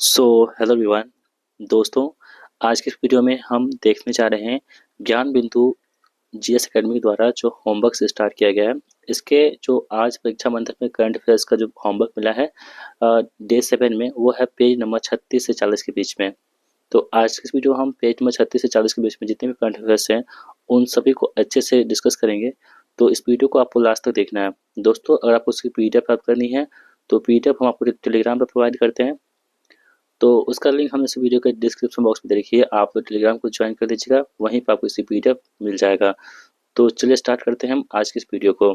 So hello everyone. दोस्तों, आज के इस वीडियो में हम देखने जा रहे हैं ज्ञान बिंदु जीएस एकेडमी द्वारा जो होमवर्क से स्टार्ट किया गया है। इसके जो आज परीक्षा मंथन में करंट अफेयर्स का जो होमवर्क मिला है डे 7 में, वो है पेज नंबर 36 से 40 के बीच में। तो आज के इस वीडियो हम पेज नंबर 36 से 40 के बीच में जितने भी करंट अफेयर्स हैं उन सभी को अच्छे से डिस्कस करेंगे। तो इस वीडियो को आपको लास्ट तक देखना है। दोस्तों, अगर आपको उसकी पीडीएफ प्राप्त करनी है तो पीडीएफ हम आपको टेलीग्राम पर प्रोवाइड करते हैं। तो उसका लिंक हमने इस वीडियो के डिस्क्रिप्शन बॉक्स में दे रखी है। आप टेलीग्राम को ज्वाइन कर लीजिएगा, वहीं पर आपको इसी पीडीएफ मिल जाएगा। तो चलिए स्टार्ट करते हैं हम आज की इस वीडियो को।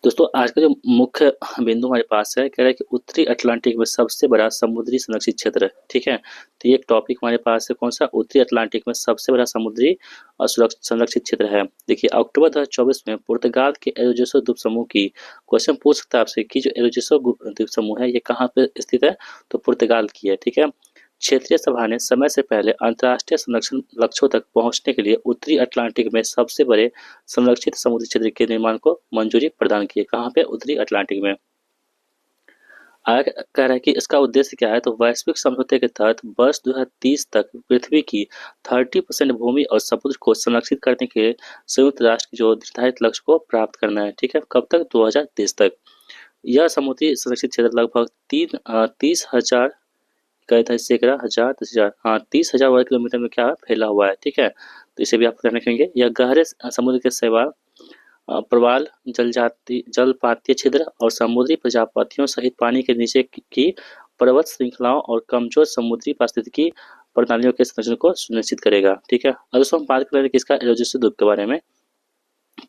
दोस्तों, आज का जो मुख्य बिंदु हमारे पास है, कह रहा है कि उत्तरी अटलांटिक में सबसे बड़ा समुद्री संरक्षित क्षेत्र। ठीक है, तो ये एक टॉपिक हमारे पास है, कौन सा? उत्तरी अटलांटिक में सबसे बड़ा समुद्री संरक्षित क्षेत्र है। देखिए, अक्टूबर 2024 में पुर्तगाल के एरोजेसो द्वीप समूह की क्वेश्चन पूछ सकता है आपसे कि जो एरोजेसो द्वीप समूह है ये कहाँ पे स्थित है? तो पुर्तगाल की है। ठीक है, क्षेत्रीय सभा ने समय से पहले अंतर्राष्ट्रीय संरक्षण लक्ष्यों तक पहुंचने के लिए उत्तरी अटलांटिक में सबसे बड़े संरक्षित समुद्री क्षेत्र के निर्माण को मंजूरी प्रदान की है। कहाँ पे? उत्तरी अटलांटिक में। आगे कह रहा है कि इसका उद्देश्य क्या है? तो वैश्विक समझौते के तहत वर्ष 2030 तक पृथ्वी की 30% भूमि और समुद्र को संरक्षित करने के संयुक्त राष्ट्र के जो निर्धारित लक्ष्य को प्राप्त करना है। ठीक है, कब तक? 2030 तक। यह समुद्री संरक्षित क्षेत्र लगभग 30,000 कहे था सैकड़ा, हजार, 10,000, हाँ 30,000 वर्ग किलोमीटर में क्या फैला हुआ है। ठीक है, तो इसे भी आप ध्यान रखेंगे। यह गहरे समुद्र के शैवाल, प्रवाल, जलपातीय छिद्र और समुद्री प्रजापतियों सहित पानी के नीचे की पर्वत श्रृंखलाओं और कमजोर समुद्री पारिस्थितिकी प्रणालियों के संरक्षण को सुनिश्चित करेगा। ठीक है, अब दोस्तों हम बात कर रहे हैं किसका? एरोजेसो द्वीप के बारे में।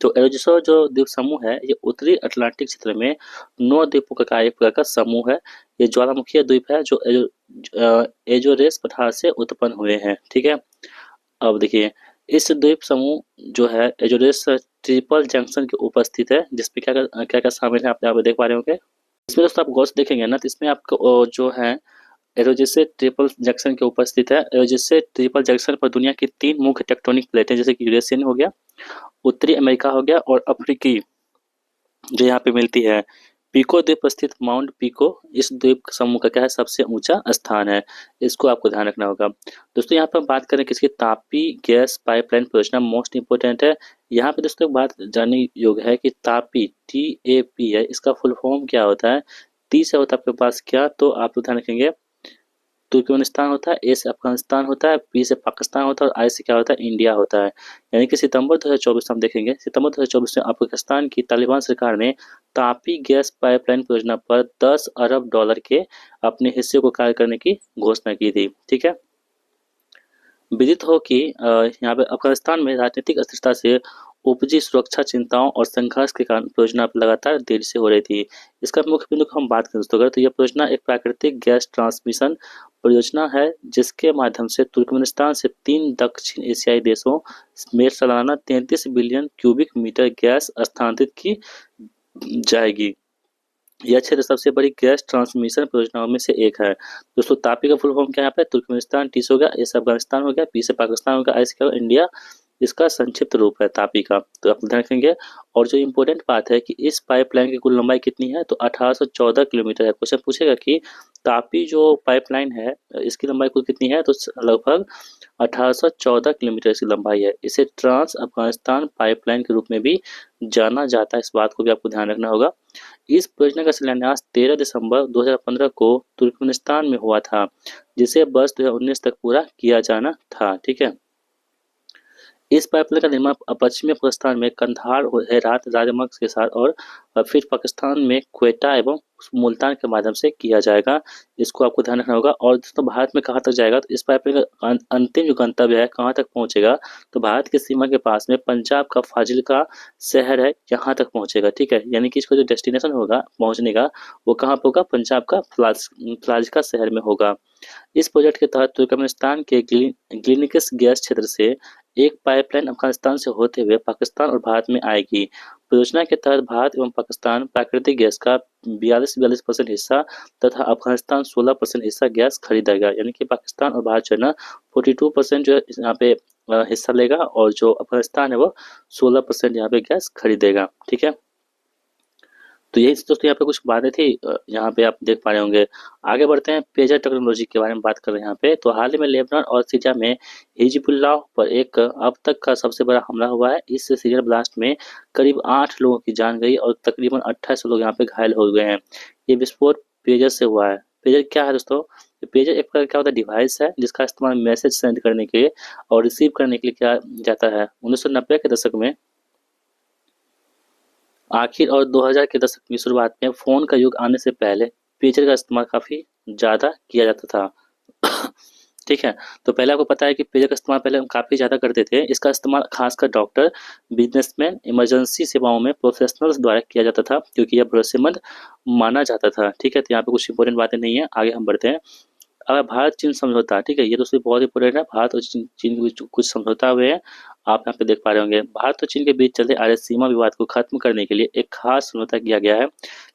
तो एरोजेसो जो द्वीप समूह है ये उत्तरी अटलांटिक क्षेत्र में 9 द्वीपों का एक प्रकार का समूह है। ये ज्वालामुखीय द्वीप है जो एजोरेस पठार से उत्पन्न हुए हैं। ठीक है, अब देखिए, इस द्वीप समूह जो है एजोरेस ट्रिपल जंक्शन के उपस्थित है, जिसपे क्या क्या क्या शामिल है आप यहाँ पे देख पा रहे होंगे। इसमें दोस्तों आप गौर से देखेंगे ना, तो इसमें आपको जो है एरोजेसे ट्रिपल जंक्शन के उपस्थित है। एरोजेसे ट्रिपल जंक्शन पर दुनिया की 3 मुख्य टेक्टोनिक प्लेटें, जैसे कि यूरेशियन हो गया, उत्तरी अमेरिका हो गया और अफ्रीकी, जो यहाँ पे मिलती है। पीको द्वीप स्थित माउंट पीको इस द्वीप समूह का क्या है? सबसे ऊंचा स्थान है। इसको आपको ध्यान रखना होगा। दोस्तों, यहाँ पर हम बात करें किसकी? तापी गैस पाइपलाइन परियोजना मोस्ट इंपोर्टेंट है। यहाँ पे दोस्तों एक बात जानने योग्य है कि तापी TAP है, इसका फुल फॉर्म क्या होता है? टी से होता है आपके पास क्या? तो आप ध्यान रखेंगे, तुर्कमेनिस्तान होता है, ए से अफगानिस्तान होता है, पी से पाकिस्तान होता है और आई से क्या होता है? इंडिया होता है। यानी कि सितंबर 2024 हम देखेंगे, सितंबर 2024 में अफगानिस्तान की तालिबान सरकार ने तापी गैस पाइपलाइन परियोजना पर $10 अरब के अपने हिस्से को कार्य करने की घोषणा की थी। ठीक है, विदित हो कि यहाँ पे अफगानिस्तान में राजनीतिक अस्थिरता से उपजी सुरक्षा चिंताओं और संघर्ष के कारण परियोजना लगातार देरी से हो रही थी। इसका मुख्य बिंदु को हम बात करें दोस्तों, अगर तो यह परियोजना एक प्राकृतिक गैस ट्रांसमिशन परियोजना है, जिसके माध्यम से तुर्कमेनिस्तान से 3 दक्षिण एशियाई देशों में सालाना 33 बिलियन क्यूबिक मीटर गैस स्थानांतरित की जाएगी। यह क्षेत्र सबसे बड़ी गैस ट्रांसमिशन परियोजनाओं में से एक है। दोस्तों, तापी का फुल फॉर्म क्या है? यहाँ पे तुर्कमेनिस्तान, टी से हो गया, ए से अफगानिस्तान हो गया, पी से पाकिस्तान हो गया, आई से क्या होगा? इंडिया। इसका संक्षिप्त रूप है तापी का, तो आप ध्यान रखेंगे। और जो इम्पोर्टेंट बात है कि इस पाइपलाइन की कुल लंबाई कितनी है? तो 1814 किलोमीटर है। क्वेश्चन पूछेगा कि तापी जो पाइपलाइन है इसकी लंबाई कुल कितनी है? तो लगभग 1814 किलोमीटर इसकी लंबाई है। इसे ट्रांस अफगानिस्तान पाइपलाइन के रूप में भी जाना जाता है। इस बात को भी आपको ध्यान रखना होगा। इस परियोजना का शिलान्यास 13 दिसंबर 2015 को तुर्कमेनिस्तान में हुआ था, जिसे वर्ष 2019 तक पूरा किया जाना था। ठीक है, इस पाइपलाइन का निर्माण पश्चिमी अफगानिस्तान में कंधार हेरात राजमार्ग के साथ और फिर पाकिस्तान में क्वेटा एवं मुल्तान के माध्यम से किया जाएगा। इसको आपको ध्यान रखना होगा। और दोस्तों, भारत में कहाँ तक जाएगा? तो इस पाइपलाइन का अंतिम जो गंतव्य है कहाँ तक पहुंचेगा? तो भारत की सीमा के पास में पंजाब का फाजिल्का शहर है, यहाँ तक पहुंचेगा। ठीक है, यानी कि इसका जो डेस्टिनेशन होगा पहुंचने का, वो कहाँ पे होगा? पंजाब का फाजिल्का शहर में होगा। इस प्रोजेक्ट के तहत तुर्कमेनिस्तान के ग्लिनिकिस गैस क्षेत्र से एक पाइपलाइन अफगानिस्तान से होते हुए पाकिस्तान और भारत में आएगी। परियोजना के तहत भारत एवं पाकिस्तान प्राकृतिक गैस का 42% हिस्सा तथा अफगानिस्तान 16% हिस्सा गैस खरीदेगा। यानी कि पाकिस्तान और भारत जो है ना 42% जो है यहाँ पे हिस्सा लेगा, और जो अफगानिस्तान है वो 16% यहाँ पे गैस खरीदेगा। ठीक है, तो यही दोस्तों यहाँ पे कुछ बातें थी, यहाँ पे आप देख पा रहे होंगे। आगे बढ़ते हैं, पेजर टेक्नोलॉजी के बारे में बात कर रहे हैं यहाँ पे। तो हाल ही में लेबनान और सीरिया में हिजबुल्लाह पर एक अब तक का सबसे बड़ा हमला हुआ है। इस सीरियल ब्लास्ट में करीब 8 लोगों की जान गई और तकरीबन 28 लोग यहाँ पे घायल हो गए हैं। ये विस्फोट पेजर से हुआ है। पेजर क्या है दोस्तों? पेजर एक प्रकार क्या होता है, डिवाइस है जिसका इस्तेमाल मैसेज सेंड करने के लिए और रिसीव करने के लिए किया जाता है। 1990 के दशक में आखिर और 2000 के दशक की शुरुआत में फ़ोन का युग आने से पहले पेजर का इस्तेमाल काफ़ी ज़्यादा किया जाता था। ठीक है, तो पहले आपको पता है कि पेजर का इस्तेमाल पहले हम काफ़ी ज़्यादा करते थे। इसका इस्तेमाल खासकर डॉक्टर, बिजनेसमैन, इमरजेंसी सेवाओं में प्रोफेशनल्स द्वारा किया जाता था क्योंकि यह भरोसेमंद माना जाता था। ठीक है, तो यहाँ पे कुछ इंपॉर्टेंट बातें नहीं है, आगे हम बढ़ते हैं। अगर भारत चीन समझौता, ठीक है, ये दोस्तों बहुत इंपॉर्टेंट है। भारत और चीन के बीच कुछ समझौता हुए हैं, आप यहाँ पे देख पा रहे होंगे। भारत और चीन के बीच चलते आ रहे सीमा विवाद को खत्म करने के लिए एक खास समझौता किया गया है,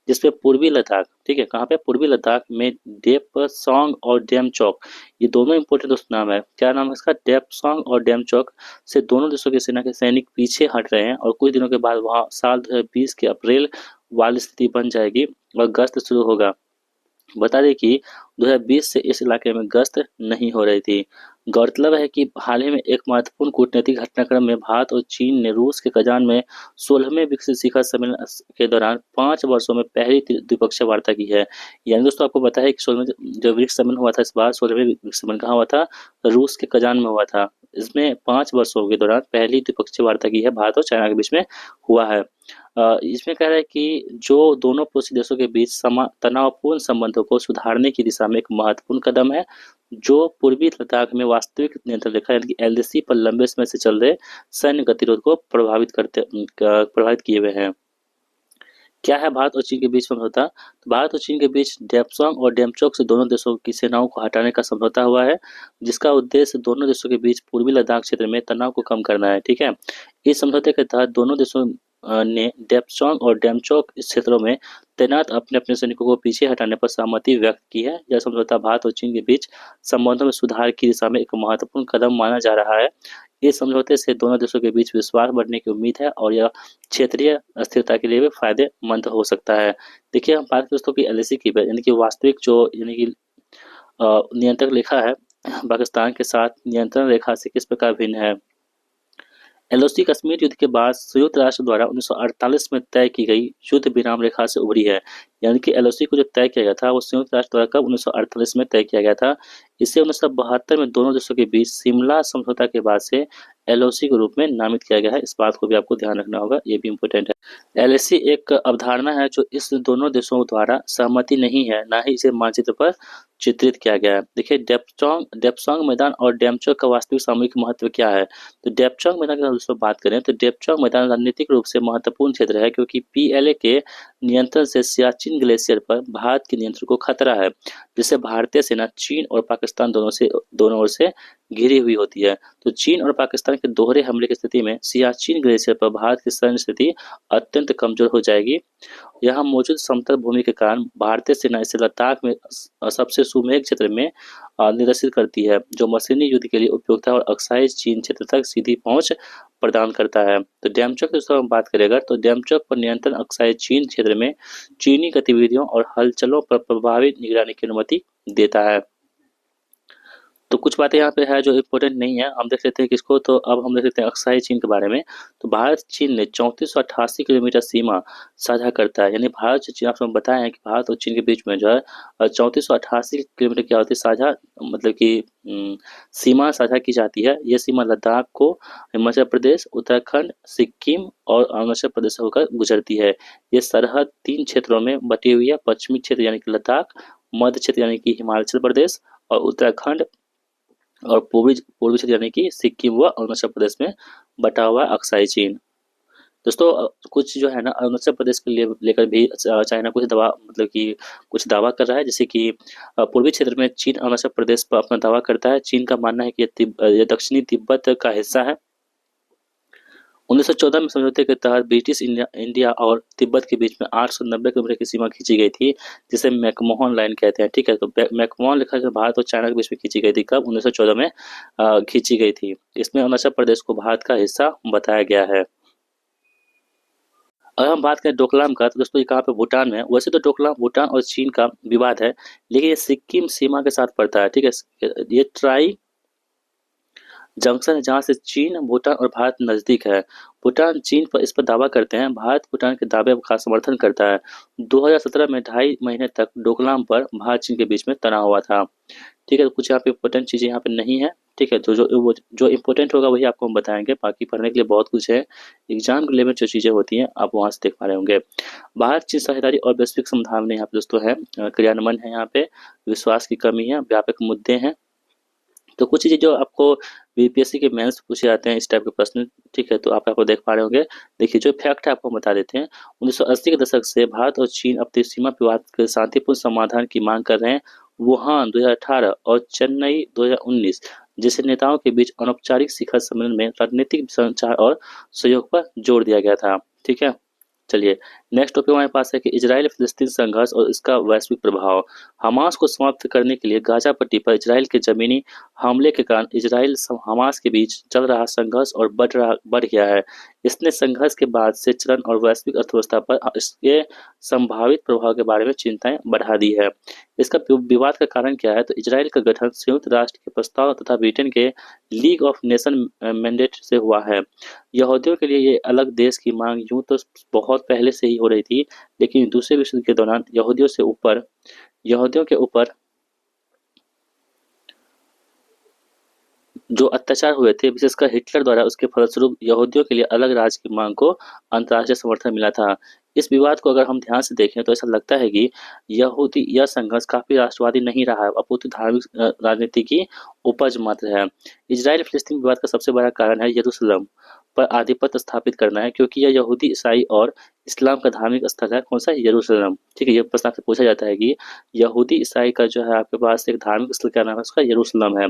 जिसपे पूर्वी लद्दाख, ठीक है, कहाँ पे, पूर्वी लद्दाख में डेपसांग और डेमचौक, ये दोनों इंपॉर्टेंट दोस्त नाम है। क्या नाम है इसका? डेपसांग और डेमचौक से दोनों देशों की सेना के सैनिक पीछे हट रहे हैं और कुछ दिनों के बाद वहाँ साल 2020 के अप्रैल वाली स्थिति बन जाएगी और गश्त शुरू होगा। बता दें कि 2020 से इस इलाके में गश्त नहीं हो रही थी। गौरतलब है कि हाल ही में एक महत्वपूर्ण कूटनीतिक घटनाक्रम में भारत और चीन ने रूस के कजान में 16वें विकसित शिखर सम्मेलन के दौरान 5 वर्षों में पहली द्विपक्षीय वार्ता की है। यानी दोस्तों आपको पता है कि 16वें जो ब्रिक्स सम्मेलन हुआ था, इस बार 16वें ब्रिक्स सम्मेलन कहाँ हुआ था? रूस के कजान में हुआ था। इसमें 5 वर्षों के दौरान पहली द्विपक्षीय वार्ता की है, भारत और चाइना के बीच में हुआ है। इसमें कह रहा है कि जो दोनों पड़ोसी देशों के बीच तनावपूर्ण संबंधों को सुधारने की दिशा में एक महत्वपूर्ण कदम है, जो पूर्वी लद्दाख में वास्तविक नियंत्रण रेखा यानी कि एलएसी पर लंबे समय से चल रहे सैन्य गतिरोध को प्रभावित किए हुए हैं। क्या है भारत और चीन के बीच समझौता? तो भारत और चीन के बीच डेपसांग और डेमचौक से दोनों देशों की सेनाओं को हटाने का समझौता हुआ है, जिसका उद्देश्य दोनों देशों के बीच पूर्वी लद्दाख क्षेत्र में तनाव को कम करना है। ठीक है, इस समझौते के तहत दोनों देशों ने डेपसांग और डेमचौक इस क्षेत्रों में तैनात अपने अपने सैनिकों को पीछे हटाने पर सहमति व्यक्त की है। यह समझौता भारत और चीन के बीच संबंधों में सुधार की दिशा में एक महत्वपूर्ण कदम माना जा रहा है। इस समझौते से दोनों देशों के बीच विश्वास बढ़ने की उम्मीद है और यह क्षेत्रीय स्थिरता के लिए भी फायदेमंद हो सकता है। देखिए, हम बात दोस्तों की एलएसी की, यानी कि वास्तविक जो यानी कि नियंत्रण रेखा है, पाकिस्तान के साथ नियंत्रण रेखा से किस प्रकार भिन्न है। एलओसी कश्मीर युद्ध के बाद संयुक्त राष्ट्र द्वारा 1948 में तय की गई युद्ध विराम रेखा से उभरी है। यानी कि एलओसी को जो तय किया गया था वो संयुक्त राष्ट्र द्वारा कब 1948 में तय किया गया था। इसे 1972 में दोनों देशों के बीच शिमला समझौता के बाद से एलओसी के रूप में नामित किया गया है। इस बात को भी आपको ध्यान रखना होगा, ये भी इम्पोर्टेंट है। एलएसी एक अवधारणा है जो इस दोनों देशों द्वारा सहमति नहीं है, ना ही इसे मानचित्र पर चित्रित किया गया है। देखिए, डेप्सांग मैदान और डेमचौक का वास्तविक सामरिक महत्व क्या है। तो डेप्चांग मैदान की अगर दोस्तों बात करें तो डेप्चांग मैदान रणनीतिक रूप से महत्वपूर्ण क्षेत्र है, क्योंकि पीएलए के नियंत्रण से सियाचिन ग्लेशियर पर भारत के नियंत्रण को खतरा है, जिससे भारतीय सेना चीन और पाकिस्तान दोनों ओर से घिरी हुई होती है। तो चीन और पाकिस्तान के दोहरे हमले की स्थिति में सियाचिन ग्लेशियर पर भारत की सैन्य स्थिति अत्यंत कमजोर हो जाएगी। यहाँ मौजूद समतल भूमि के कारण भारतीय सेना इसे लद्दाख में सबसे सुमेघ क्षेत्र में निर्देशित करती है, जो मशीनी युद्ध के लिए उपयुक्त है और अक्साई चीन क्षेत्र तक सीधी पहुंच प्रदान करता है। तो डेमचौक की हम बात करें अगर, तो डेमचौक पर नियंत्रण अक्साई चीन क्षेत्र में चीनी गतिविधियों और हलचलों पर प्रभावी निगरानी की अनुमति देता है। तो कुछ बातें यहाँ पे है जो इम्पोर्टेंट नहीं है, हम देख लेते हैं किसको। तो अब हम देख लेते हैं अक्साई चीन के बारे में। तो भारत चीन ने 3488 किलोमीटर सीमा साझा करता है। यानी भारत और चीन, आपको हम बताए हैं कि भारत और चीन के बीच में जो है 3488 किलोमीटर की होती है साझा, मतलब कि सीमा साझा की जाती है। ये सीमा लद्दाख को हिमाचल प्रदेश, उत्तराखंड, सिक्किम और अरुणाचल प्रदेश से होकर गुजरती है। ये सरहद 3 क्षेत्रों में बटी हुई है, पश्चिमी क्षेत्र यानी कि लद्दाख, मध्य क्षेत्र यानी कि हिमाचल प्रदेश और उत्तराखंड, और पूर्वी क्षेत्र यानी कि सिक्किम व अरुणाचल प्रदेश में बटा हुआ अक्साई चीन। दोस्तों, कुछ जो है ना अरुणाचल प्रदेश के लिए लेकर भी चाइना कुछ दावा, मतलब कि कुछ दावा कर रहा है, जैसे कि पूर्वी क्षेत्र में चीन अरुणाचल प्रदेश पर अपना दावा करता है। चीन का मानना है कि ये दक्षिणी तिब्बत का हिस्सा है। 1914 में समझौते के तहत ब्रिटिश इंडिया और तिब्बत के बीच में 890 किलोमीटर की सीमा खींची गई थी, जिसे मैकमोहन लाइन कहते हैं। ठीक है, तो मैकमोहन लिखा जो भारत और चाइना के बीच में खींची गई थी, कब? 1914 में खींची गई थी। इसमें अरुणाचल प्रदेश को भारत का हिस्सा बताया गया है। अगर हम बात करें डोकलाम का, तो दोस्तों ये कहाँ पे भूटान में है। वैसे तो डोकलाम भूटान और चीन का विवाद है, लेकिन ये सिक्किम सीमा के साथ पड़ता है, ठीक है। ये ट्राई जंक्शन है जहाँ से चीन, भूटान और भारत नजदीक है। भूटान चीन पर इस पर दावा करते हैं, भारत भूटान के दावे का समर्थन करता है। 2017 में 2.5 महीने तक डोकलाम पर भारत चीन के बीच में तनाव हुआ था। ठीक है, तो कुछ यहाँ पे इम्पोर्टेंट चीजें यहाँ पे नहीं है। ठीक है, तो जो इम्पोर्टेंट होगा वही आपको हम बताएंगे, बाकी पढ़ने के लिए बहुत कुछ है। एग्जाम के लेवल जो चीजें होती हैं आप वहां से देख पा रहे होंगे। भारत चीन साझेदारी और वैश्विक संभावना यहाँ पे दोस्तों है, क्रियान्वयन है यहाँ पे, विश्वास की कमी है, व्यापक मुद्दे हैं। तो कुछ चीजें जो आपको बीपीएससी के मेंस पूछे जाते हैं इस टाइप के प्रश्न, ठीक है, तो आप आपको देख पा रहे होंगे। देखिए जो फैक्ट है आपको हम बता देते हैं। 1980 के दशक से भारत और चीन अपनी सीमा विवाद के शांतिपूर्ण समाधान की मांग कर रहे हैं। वुहान 2018 और चेन्नई 2019 जैसे नेताओं के बीच अनौपचारिक शिखर सम्मेलन में रणनीतिक संचार और सहयोग पर जोर दिया गया था। ठीक है, चलिए नेक्स्ट टॉपिक हमारे पास है कि इजराइल फिलिस्तीन संघर्ष और इसका वैश्विक प्रभाव। हमास को समाप्त करने के लिए गाजा पट्टी पर इजराइल के जमीनी हमले के कारण इजराइल हमास के बीच चल रहा संघर्ष और बढ़ गया है। इसने संघर्ष के बाद से चलन और वैश्विक अर्थव्यवस्था पर इसके संभावित प्रभाव के बारे में चिंताएं बढ़ा दी है। इसका विवाद का कारण क्या है, तो इजराइल का गठन संयुक्त राष्ट्र के प्रस्ताव तथा ब्रिटेन के लीग ऑफ नेशन मैंडेट से हुआ है। यहूदियों के लिए ये अलग देश की मांग यूं तो बहुत पहले से ही हो रही थी, लेकिन दूसरे विश्व युद्ध के दौरान यहूदियों के ऊपर जो अत्याचार हुए थे, विशेषकर हिटलर द्वारा, उसके फलस्वरूप यहूदियों के लिए अलग राज्य की मांग को अंतर्राष्ट्रीय समर्थन मिला था। इस विवाद को अगर हम ध्यान से देखें तो ऐसा लगता है कि यहूदी यह संघर्ष काफी राष्ट्रवादी नहीं रहा है, अपितु धार्मिक राजनीति की उपज मात्र है। इजराइल फिलिस्तीन विवाद का सबसे बड़ा कारण है यरूशलेम पर आधिपत्य स्थापित करना है, क्योंकि यह यहूदी, ईसाई और इस्लाम का धार्मिक स्थल है। कौन सा? यरूशलेम। ठीक है, ये प्रश्न आपसे पूछा जाता है कि यहूदी ईसाई का जो है आपके पास एक धार्मिक स्थल क्या नाम है, उसका यरूशलेम है।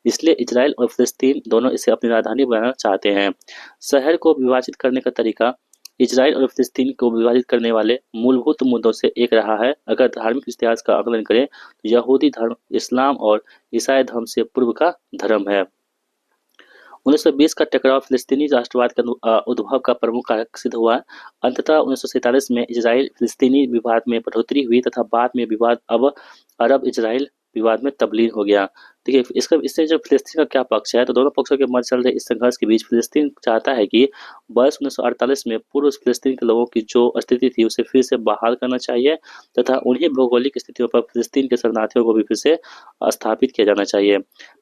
इसलिए इजराइल और फिलिस्तीन दोनों इसे अपनी राजधानी बनाना चाहते हैं। शहर को विभाजित करने का तरीका इजराइल और फिलिस्तीन को विभाजित करने वाले मूलभूत मुद्दों से एक रहा है। अगर धार्मिक इतिहास का आकलन करें तो यहूदी धर्म इस्लाम और ईसाई धर्म से पूर्व का धर्म है। 1920 का टकराव फिलिस्तीनी राष्ट्रवाद के उद्भव का प्रमुख कारक सिद्ध हुआ। अंततः 1947 में इजराइल फिलिस्तीनी विवाद में बढ़ोतरी हुई तथा बाद में विवाद अब अरब इजराइल विवाद में तब्दील हो गया। देखिए इससे जो फिलिस्तीन का क्या पक्ष है, तो दोनों पक्षों के मध्य चल रहे इस संघर्ष के बीच फिलिस्तीन चाहता है कि वर्ष 1948 में पूर्व फिलिस्तीन के लोगों की जो स्थिति थी उसे फिर से बहाल करना चाहिए तथा उन्हीं भौगोलिक स्थितियों पर फिलिस्तीन के शरणार्थियों को भी फिर से स्थापित किया जाना चाहिए।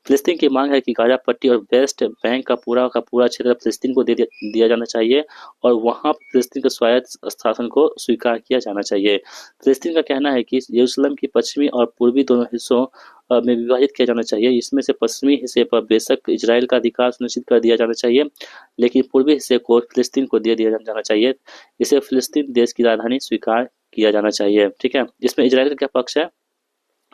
फिलिस्तीन की मांग है कि गाजा पट्टी और वेस्ट बैंक का पूरा क्षेत्र फिलिस्तीन को दिया जाना चाहिए और वहां फिलिस्तीन के स्वायत्त शासन को स्वीकार किया जाना चाहिए। फिलिस्तीन का कहना है कि यरूशलेम की पश्चिमी और पूर्वी दोनों हिस्सों में विभाजित किया जाना चाहिए। इसमें से पश्चिमी हिस्से पर बेशक इजराइल का अधिकार सुनिश्चित कर दिया जाना चाहिए, लेकिन पूर्वी हिस्से को फिलिस्तीन को दे दिया जाना चाहिए। इसे फिलिस्तीन देश की राजधानी स्वीकार किया जाना चाहिए। ठीक है, इसमें इजराइल का क्या पक्ष है,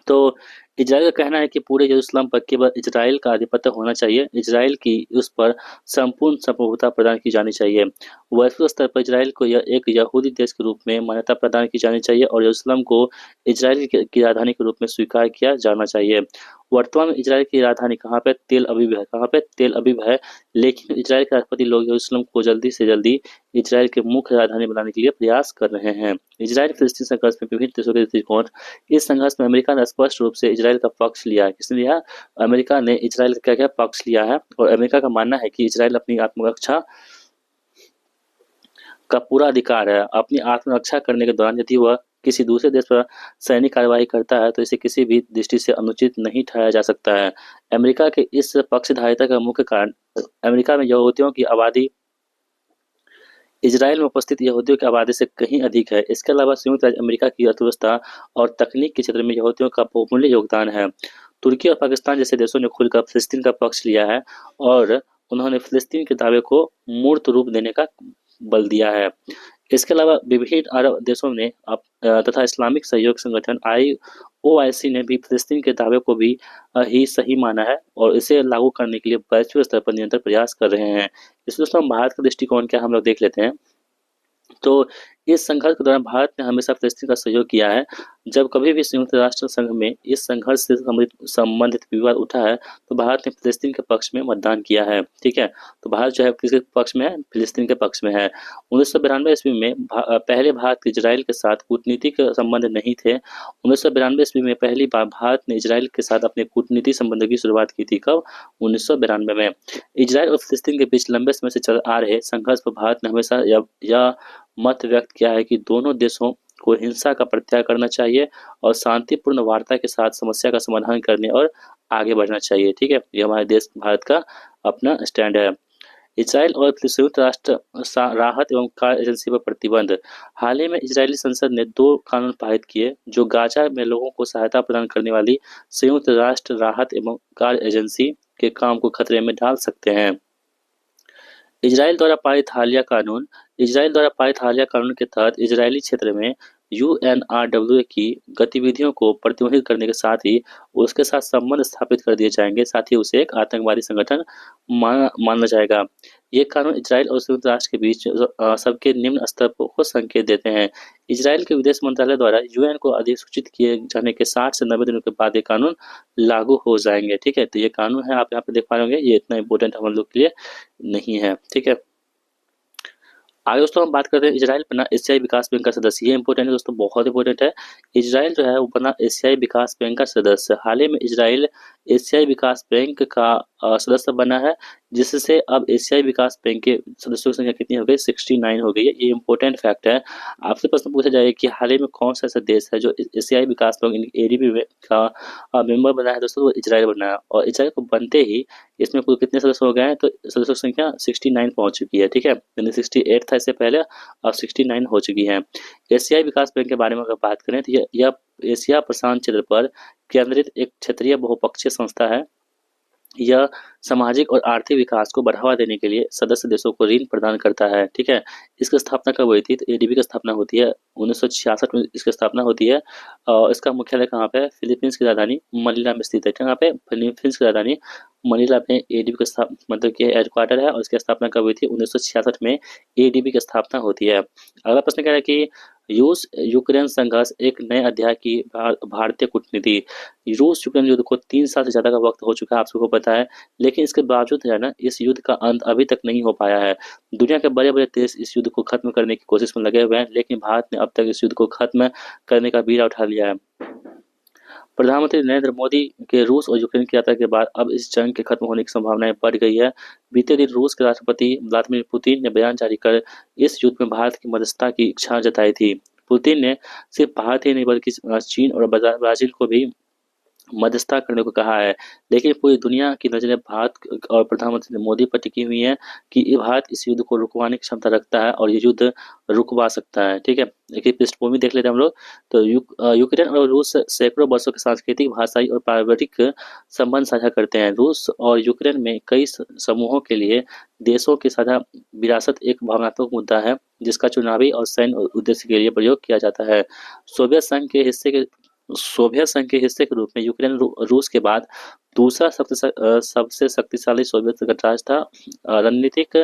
तो इजराइल का कहना है कि पूरे यरूशलेम पर केवल इजराइल का आधिपत्य होना चाहिए। इजराइल की उस पर संपूर्ण संप्रभुता प्रदान की जानी चाहिए। वैश्विक स्तर पर इजराइल को यह एक यहूदी देश के रूप में मान्यता प्रदान की जानी चाहिए और यरूशलेम को इजराइल की राजधानी के रूप में स्वीकार किया जाना चाहिए। वर्तमान में इजराइल की राजधानी कहाँ पे? तेल अवीव है। कहाँ पे? तेल अवीव है। लेकिन इजराइल के राष्ट्रपति लोग यरूशलेम को जल्दी से जल्दी इजराइल के मुख्य राजधानी बनाने के लिए प्रयास कर रहे हैं। इजराइल फिलिस्तीन संघर्ष में विभिन्न देशों के दृष्टिकोण। इस संघर्ष में अमेरिका ने स्पष्ट रूप से इजराइल का पक्ष लिया है। किसने लिया? अमेरिका ने इजराइल का क्या क्या पक्ष लिया है और अमेरिका का मानना है कि इजराइल अपनी आत्मरक्षा का पूरा अधिकार है। अपनी आत्मरक्षा करने के दौरान यदि वह किसी दूसरे देश पर सैनिक कार्रवाई करता है तो इसे किसी भी दृष्टि से अनुचित नहीं ठहराया जा सकता है। अमेरिका के इस पक्षधारिता का मुख्य कारण अमेरिका में यहूदियों की आबादी इजराइल में उपस्थित यहूदियों की आबादी से कहीं अधिक है। इसके अलावा संयुक्त राज्य अमेरिका की अर्थव्यवस्था और तकनीक के क्षेत्र में यहूदियों का बहुमूल्य योगदान है। तुर्की और पाकिस्तान जैसे देशों ने खुलकर फिलिस्तीन का पक्ष लिया है और उन्होंने फिलिस्तीन के दावे को मूर्त रूप देने का बल दिया है। इसके अलावा विभिन्न अरब देशों ने तथा इस्लामिक सहयोग संगठन OIC ने भी फिलिस्तीन के दावे को भी ही सही माना है और इसे लागू करने के लिए वैश्विक स्तर पर निरंतर प्रयास कर रहे हैं। इस दोस्तों भारत का दृष्टिकोण क्या हम लोग देख लेते हैं। तो इस संघर्ष के दौरान भारत ने हमेशा फिलिस्तीन का सहयोग किया है। जब कभी भी संयुक्त राष्ट्र संघ में इस संघर्ष से संबंधित विवाद उठा है तो भारत ने फिलिस्तीन के पक्ष में मतदान किया है। ठीक है, तो भारत जो है किसके पक्ष में है? फिलिस्तीन के पक्ष में है। 1992 ईस्वी में पहले भारत के इजराइल के साथ कूटनीतिक संबंध नहीं थे। 1992 ईस्वी में पहली बार भारत ने इजराइल के साथ अपने कूटनीतिक संबंधों की शुरुआत की थी। कब? 1992 में। इजराइल और फिलिस्तीन के बीच लंबे समय से चल आ रहे संघर्ष पर भारत ने हमेशा यह मत व्यक्त किया है कि दोनों देशों को हिंसा का परित्याग करना चाहिए और शांतिपूर्ण वार्ता के साथ समस्या का समाधान करने और आगे बढ़ना चाहिए। ठीक है, ये हमारे देश भारत का अपना स्टैंड है। इजराइल और संयुक्त राष्ट्र राहत एवं कार्य एजेंसी पर प्रतिबंध। हाल ही में इजरायली संसद ने 2 कानून पारित किए जो गाजा में लोगों को सहायता प्रदान करने वाली संयुक्त राष्ट्र राहत एवं कार्य एजेंसी के काम को खतरे में डाल सकते हैं। इजराइल द्वारा पारित हालिया कानून। इजराइल द्वारा पारित हालिया कानून के तहत इजरायली क्षेत्र में यूएनआरडब्ल्यू की गतिविधियों को प्रतिबंधित करने के साथ ही उसके साथ संबंध स्थापित कर दिए जाएंगे, साथ ही उसे एक आतंकवादी संगठन माना जाएगा। ये कानून इजराइल और संयुक्त राष्ट्र के बीच सबके निम्न स्तर को संकेत देते हैं। इजराइल के विदेश मंत्रालय द्वारा यूएन को अधिसूचित किए जाने के 60 से 90 दिनों के बाद ये कानून लागू हो जाएंगे। ठीक है, तो ये कानून है, आप यहाँ पे देख पा रहे होंगे, ये इतना इंपॉर्टेंट हम लोग के लिए नहीं है। ठीक है, आगे दोस्तों हम बात करते हैं इजराइल बना एशियाई विकास बैंक का सदस्य। ये इंपॉर्टेंट है दोस्तों, बहुत इंपॉर्टेंट है। इजराइल जो है वो बना एशियाई विकास बैंक का सदस्य। हाल ही में इजराइल एशियाई विकास बैंक का सदस्य बना है, जिससे अब एशियाई विकास बैंक के सदस्यों की संख्या कितनी हो गई? 69 हो गई है। ये इंपॉर्टेंट फैक्ट है। आपसे प्रश्न पूछा जाए कि हाल ही में कौन सा ऐसा देश है जो एशियाई विकास बैंक एडीबी का मेंबर बना है दोस्तों? वो इजराइल बना है, और इजराइल को बनते ही इसमें कुल कितने सदस्य हो गए हैं? तो सदस्यों की संख्या 69 पहुंच चुकी है। ठीक है, यानी 68 था इससे पहले, अब 69 हो चुकी है। एशियाई विकास बैंक के बारे में अगर बात करें तो यह एशिया प्रशांत क्षेत्र पर केंद्रित एक क्षेत्रीय बहुपक्षीय संस्था है। यह सामाजिक और आर्थिक विकास को बढ़ावा देने के लिए सदस्य देशों को ऋण प्रदान करता है। ठीक है, इसकी स्थापना कब हुई थी? तो एडीबी की स्थापना होती है 1966 में, इसकी स्थापना होती है। और इसका मुख्यालय कहाँ पे है? फिलीपींस की राजधानी मनीला में स्थित है। कहाँ पे? फिलीपींस की राजधानी मनीला में एडीबी का मतलब कि हेडक्वार्टर है, और इसकी स्थापना कब हुई थी? 1966 में एडीबी की स्थापना होती है। अगला प्रश्न क्या है कि रूस यूक्रेन संघर्ष एक नए अध्याय की भारतीय कूटनीति। रूस यूक्रेन युद्ध को 3 साल से ज्यादा का वक्त हो चुका है, आप सबको पता है, लेकिन इसके बावजूद है ना, इस युद्ध का अंत अभी तक नहीं हो पाया है। दुनिया के बड़े बड़े देश इस युद्ध को खत्म करने की कोशिश में लगे हुए हैं, लेकिन भारत ने अब तक इस युद्ध को खत्म करने का बीड़ा उठा लिया है। प्रधानमंत्री नरेंद्र मोदी के रूस और यूक्रेन की यात्रा के बाद अब इस जंग के खत्म होने की संभावनाएं बढ़ गई है। बीते दिन रूस के राष्ट्रपति व्लादिमीर पुतिन ने बयान जारी कर इस युद्ध में भारत की मध्यस्थता की इच्छा जताई थी। पुतिन ने सिर्फ भारत ही नहीं बल्कि चीन और ब्राजील को भी मध्यस्थता करने को कहा है, लेकिन पूरी दुनिया की नजरें भारत और प्रधानमंत्री मोदी पर टिकी हुई हैं कि ये भारत इस युद्ध को रुकवाने की क्षमता रखता है और ये युद्ध रुकवा सकता है। ठीक है, देखिए पृष्ठभूमि देख लेते हैं हम लोग। तो यूक्रेन और रूस सैकड़ों वर्षों के सांस्कृतिक, भाषाई और पारिवारिक संबंध साझा करते हैं। रूस और यूक्रेन में कई समूहों के लिए देशों की साझा विरासत एक भावनात्मक मुद्दा है, जिसका चुनावी और सैन्य उद्देश्य के लिए प्रयोग किया जाता है। सोवियत संघ के हिस्से के रूप में यूक्रेन रूस के बाद दूसरा सबसे शक्तिशाली सोवियत गणराज्य था। रणनीतिक,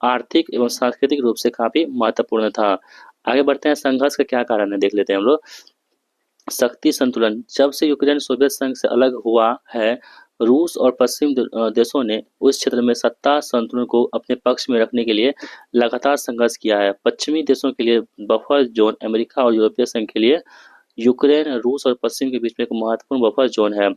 आर्थिक एवं सांस्कृतिक रूप से काफी महत्वपूर्ण था। आगे बढ़ते हैं, संघर्ष का क्या कारण है देख लेते हैं हम लोग। शक्ति संतुलन। जब से यूक्रेन सोवियत संघ से अलग हुआ है, रूस और पश्चिम देशों ने उस क्षेत्र में सत्ता संतुलन को अपने पक्ष में रखने के लिए लगातार संघर्ष किया है। पश्चिमी देशों के लिए बफर जोन, अमेरिका और यूरोपीय संघ के लिए यूक्रेन रूस और पश्चिम के बीच में एक महत्वपूर्ण बफर जोन है।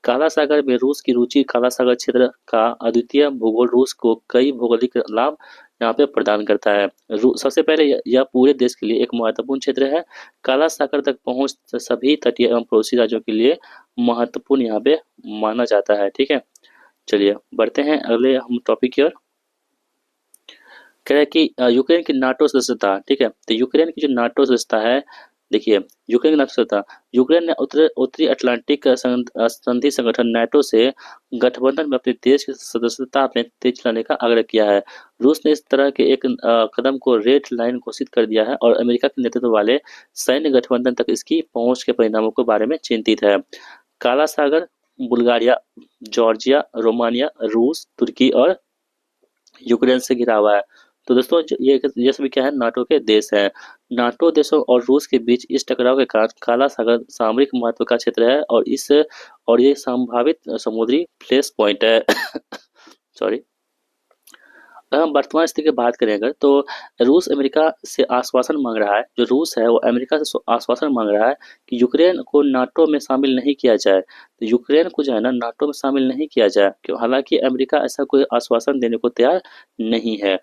काला सागर में रूस की रुचि। काला सागर क्षेत्र का अद्वितीय भूगोल रूस को कई भौगोलिक लाभ यहाँ पे प्रदान करता है। सबसे पहले यह पूरे देश के लिए एक महत्वपूर्ण क्षेत्र है। काला सागर तक पहुंच सभी तटीय एवं पड़ोसी राज्यों के लिए महत्वपूर्ण यहाँ पे माना जाता है। ठीक है, चलिए बढ़ते हैं अगले हम टॉपिक की ओर। कह रहे हैं कि यूक्रेन की नाटो सदस्यता। ठीक है, तो यूक्रेन की जो नाटो सदस्यता है, देखिए यूक्रेन की नाटो सदस्यता। यूक्रेन ने उत्तरी अटलांटिक संधि संगठन नाटो से गठबंधन में अपने देश की सदस्यता में तेजी लाने का आग्रह किया है। रूस ने इस तरह के एक कदम को रेड लाइन घोषित कर दिया है और अमेरिका के नेतृत्व वाले सैन्य गठबंधन तक इसकी पहुंच के परिणामों के बारे में चिंतित है। काला सागर बुल्गारिया, जॉर्जिया, रोमानिया, रूस, तुर्की और यूक्रेन से घिरा हुआ है। तो दोस्तों ये सभी क्या है, नाटो के देश हैं। नाटो देशों और रूस के बीच इस टकराव के कारण काला सागर सामरिक महत्व का क्षेत्र है, और ये संभावित समुद्री फ्लैश पॉइंट है। सॉरी। अगर हम वर्तमान स्थिति की बात करें अगर, तो रूस अमेरिका से आश्वासन मांग रहा है, जो रूस है वो अमेरिका से आश्वासन मांग रहा है कि यूक्रेन को नाटो में शामिल नहीं किया जाए। तो यूक्रेन को जो है ना नाटो में शामिल नहीं किया जाए, क्यों, हालांकि अमेरिका ऐसा कोई आश्वासन देने को तैयार नहीं है।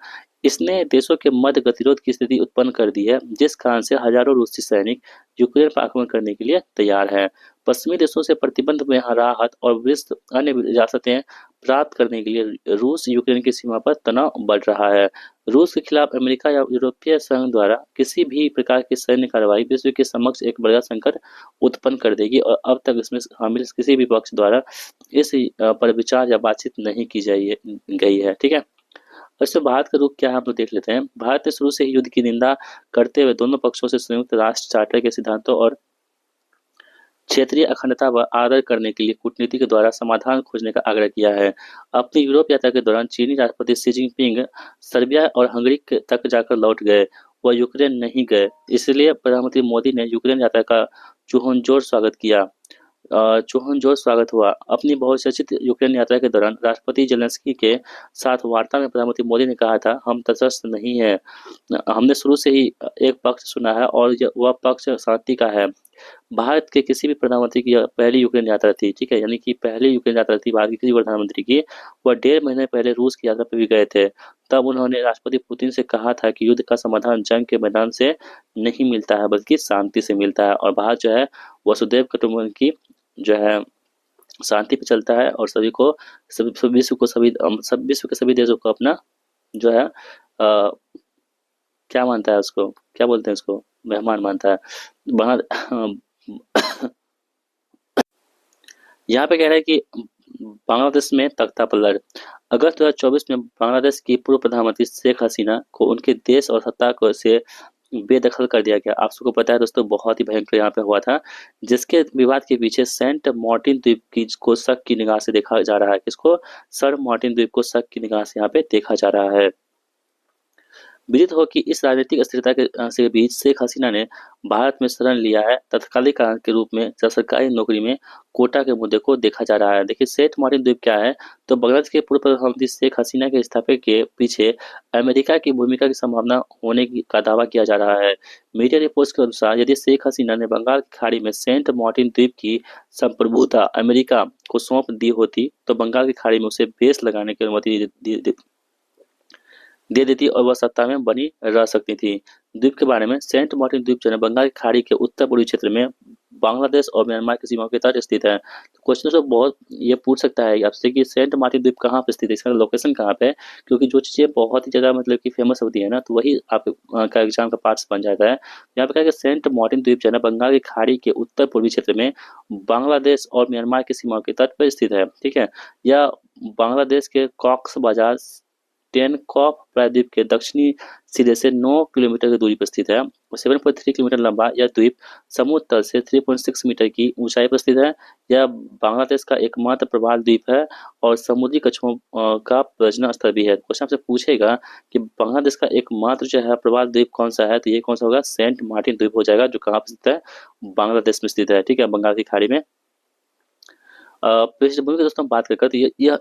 इसने देशों के मध्य गतिरोध की स्थिति उत्पन्न कर दी है, जिस कारण से हजारों रूसी सैनिक यूक्रेन पर आक्रमण करने के लिए तैयार हैं। पश्चिमी देशों से प्रतिबंध में राहत और विस्तृत अन्य रियासतें प्राप्त करने के लिए रूस यूक्रेन की सीमा पर तनाव बढ़ रहा है। रूस के खिलाफ अमेरिका या यूरोपीय संघ द्वारा किसी भी प्रकार की सैन्य कार्रवाई विश्व के समक्ष एक बड़ा संकट उत्पन्न कर देगी, और अब तक इसमें शामिल किसी भी पक्ष द्वारा इस पर विचार या बातचीत नहीं की गई है। ठीक है। वैसे भारत का रुख क्या है, हम लोग देख लेते हैं। भारत ने शुरू से ही युद्ध की निंदा करते हुए दोनों पक्षों से संयुक्त राष्ट्र चार्टर के सिद्धांतों और क्षेत्रीय अखंडता व आदर करने के लिए कूटनीति के द्वारा समाधान खोजने का आग्रह किया है। अपनी यूरोप यात्रा के दौरान चीनी राष्ट्रपति शी जिनपिंग सर्बिया और हंगरी तक जाकर लौट गए, वह यूक्रेन नहीं गए। इसलिए प्रधानमंत्री मोदी ने यूक्रेन यात्रा का चुहनजोर स्वागत किया। चुहनजोर स्वागत हुआ। अपनी बहुचर्चित यूक्रेन यात्रा के दौरान राष्ट्रपति जेलेंस्की के साथ वार्ता में प्रधानमंत्री मोदी ने कहा था, हम तटस्थ नहीं है, हमने शुरू से ही एक पक्ष सुना है और वह पक्ष शांति का है। भारत के किसी भी प्रधानमंत्री की यह पहली यूक्रेन यात्रा थी। ठीक है, यानी कि पहली यूक्रेन यात्रा थी भारत के किसी प्रधानमंत्री की। वह 1.5 महीने पहले रूस की यात्रा पर भी गए थे। तब उन्होंने राष्ट्रपति पुतिन से कहा था कि युद्ध का समाधान जंग के मैदान से नहीं मिलता है, बल्कि शांति से मिलता है, और भारत जो है वसुदेव कुटुंबकम की जो है शांति पे चलता है, और विश्व के सभी देशों को अपना जो है क्या मानता है, उसको क्या बोलते हैं, उसको मेहमान मानता है। यहाँ पे कह रहा है कि बांग्लादेश में तख्ता पलट। अगस्त 2024 में बांग्लादेश की पूर्व प्रधानमंत्री शेख हसीना को उनके देश और सत्ता को से बेदखल कर दिया गया। आप सबको पता है दोस्तों, बहुत ही भयंकर यहाँ पे हुआ था, जिसके विवाद के पीछे सेंट मार्टिन द्वीप की को शक की निगाह से देखा जा रहा है। किसको? सर मार्टिन द्वीप को शक की निगाह से यहाँ पे देखा जा रहा है। विदित हो कि इस राजनीतिक अस्थिरता से बीच शेख हसीना ने भारत में शरण लिया है। तत्कालिक कारण के रूप में जब सरकारी नौकरी में कोटा के मुद्दे को देखा जा रहा है। देखिए सेंट मार्टिन द्वीप क्या है, तो बांग्लादेश के पूर्व प्रधानमंत्री शेख हसीना के इस्तीफे के पीछे अमेरिका की भूमिका की संभावना होने का दावा किया जा रहा है। मीडिया रिपोर्ट्स के अनुसार यदि शेख हसीना ने बंगाल की खाड़ी में सेंट मार्टिन द्वीप की संप्रभुता अमेरिका को सौंप दी होती, तो बंगाल की खाड़ी में उसे बेस लगाने की अनुमति दे देती और वह सत्ता में बनी रह सकती थी। द्वीप के बारे में, सेंट मार्टिन द्वीप जो है बंगाल की खाड़ी के उत्तर पूर्वी क्षेत्र में बांग्लादेश और म्यांमार की सीमाओं के तट स्थित है। तो क्वेश्चन तो बहुत ये पूछ सकता है आपसे कि सेंट मार्टिन द्वीप कहाँ पे स्थित है, इसका लोकेशन कहाँ पे है, क्योंकि जो चीज़ें बहुत ही ज़्यादा मतलब कि फेमस होती है ना, तो वही आप का एग्जाम का पार्ट्स बन जाता है। यहाँ पे कहा कि सेंट मार्टिन द्वीप जो है बंगाल की खाड़ी के उत्तर पूर्वी क्षेत्र में बांग्लादेश और म्यांमार की सीमाओं के तट पर स्थित है। ठीक है, यह बांग्लादेश के कॉक्स बाजार टेनकॉफ प्रायद्वीप के दक्षिणी सिरे से 9 किलोमीटर की दूरी पर स्थित है। 7.3 किलोमीटर लंबा यह द्वीप समुद्र तल से 3.6 मीटर की ऊंचाई पर स्थित है। यह बांग्लादेश का एकमात्र प्रवाल द्वीप है और समुद्री कछुओं का प्रजनन स्थल भी है। क्वेश्चन आपसे पूछेगा कि बांग्लादेश का एकमात्र जो है प्रवाल द्वीप कौन सा है, तो ये कौन सा होगा? सेंट मार्टिन द्वीप हो जाएगा, जो कहाँ पर स्थित है? बांग्लादेश में स्थित है। ठीक है, बंगाल की खाड़ी में। पृष्ठभूमि की दोस्तों बात करें तो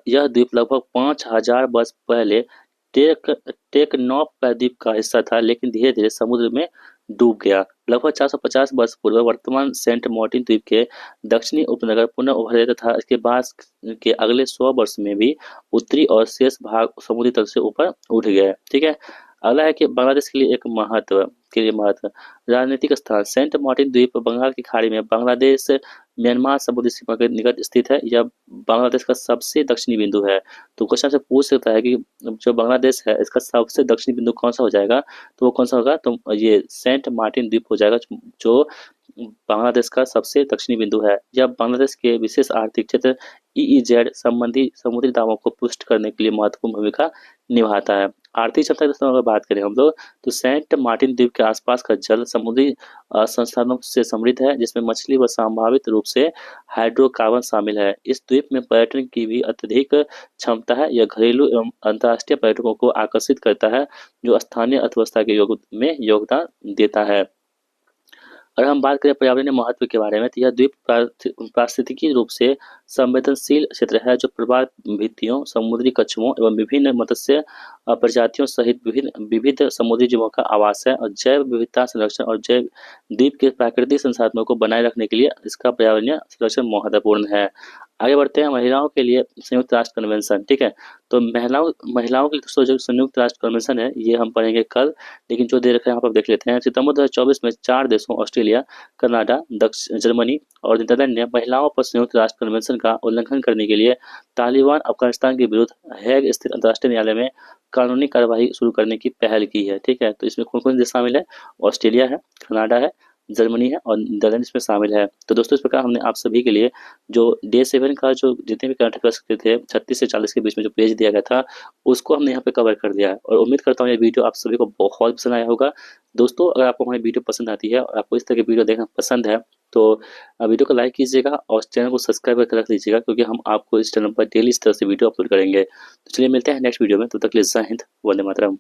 यह द्वीप लगभग 5000 वर्ष पहले टेकनॉफ प्रायद्वीप का हिस्सा था, लेकिन धीरे धीरे समुद्र में डूब गया। लगभग 450 वर्ष पूर्व वर्तमान सेंट मार्टिन द्वीप के दक्षिणी उपनगर पुनः उभरे तथा इसके बाद के अगले 100 वर्ष में भी उत्तरी और शेष भाग समुद्री तल से ऊपर उठ गए। ठीक है, अगला है कि बांग्लादेश के लिए महत्व। राजनीतिक स्थान, सेंट मार्टिन द्वीप बंगाल की खाड़ी में बांग्लादेश म्यांमार समुद्री सीमा के निकट स्थित है। यह बांग्लादेश का सबसे दक्षिणी बिंदु है। तो क्वेश्चन से पूछ सकता है कि जो बांग्लादेश है इसका सबसे दक्षिणी बिंदु कौन सा हो जाएगा, तो वो कौन सा होगा? तो ये सेंट मार्टिन द्वीप हो जाएगा, जो बांग्लादेश का सबसे दक्षिणी बिंदु है। यह बांग्लादेश के विशेष आर्थिक क्षेत्र ईईजेड संबंधी समुद्री दावों को पुष्ट करने के लिए महत्वपूर्ण भूमिका निभाता है। आर्थिक क्षमता की दोस्तों अगर बात करें हम लोग, तो सेंट मार्टिन द्वीप के आसपास का जल समुद्री संसाधनों से समृद्ध है, जिसमें मछली व संभावित रूप से हाइड्रोकार्बन शामिल है। इस द्वीप में पर्यटन की भी अत्यधिक क्षमता है। यह घरेलू एवं अंतर्राष्ट्रीय पर्यटकों को आकर्षित करता है, जो स्थानीय अर्थव्यवस्था के में योगदान देता है। अगर हम बात करें पर्यावरणीय महत्व के बारे में, तो यह द्वीप पारिस्थितिकी रूप से संवेदनशील क्षेत्र है, जो प्रवाल भित्तियों, समुद्री कछुओं एवं विभिन्न मत्स्य प्रजातियों सहित विभिन्न विविध समुद्री जीवों का आवास है। और जैव विविधता संरक्षण और जैव द्वीप के प्राकृतिक संसाधनों को बनाए रखने के लिए इसका पर्यावरणीय संरक्षण महत्वपूर्ण है। आगे बढ़ते हैं, महिलाओं के लिए संयुक्त राष्ट्र कन्वेंशन। ठीक है, तो महिलाओं महिलाओं के लिए दोस्तों जो संयुक्त राष्ट्र कन्वेंशन है, ये हम पढ़ेंगे कल, लेकिन जो दे रखा है यहाँ पर आप देख लेते हैं। सितंबर 2024 में 4 देशों ऑस्ट्रेलिया, कनाडा, जर्मनी और नीदरलैंड ने महिलाओं पर संयुक्त राष्ट्र कन्वेंशन का उल्लंघन करने के लिए तालिबान अफगानिस्तान के विरुद्ध हेग स्थित अंतर्राष्ट्रीय न्यायालय में कानूनी कार्रवाई शुरू करने की पहल की है। ठीक है, तो इसमें कौन कौन से देश शामिल है? ऑस्ट्रेलिया है, कनाडा है, जर्मनी है और नीदरलैंड इसमें शामिल है। तो दोस्तों इस प्रकार हमने आप सभी के लिए जो डे 7 का जो जितने भी करंट अफेयर्स के थे 36 से 40 के बीच में जो पेज दिया गया था, उसको हमने यहाँ पे कवर कर दिया है और उम्मीद करता हूँ ये वीडियो आप सभी को बहुत पसंद आया होगा। दोस्तों अगर आपको हमारी वीडियो पसंद आती है और आपको इस तरह की वीडियो देखना पसंद है, तो वीडियो को लाइक कीजिएगा और चैनल को सब्सक्राइब करके रख लीजिएगा, क्योंकि हम आपको इस चैनल पर डेली इस तरह से वीडियो अपलोड करेंगे। तो चलिए मिलते हैं नेक्स्ट वीडियो में, तब तक के लिए जय हिंद, वंदे मातरम।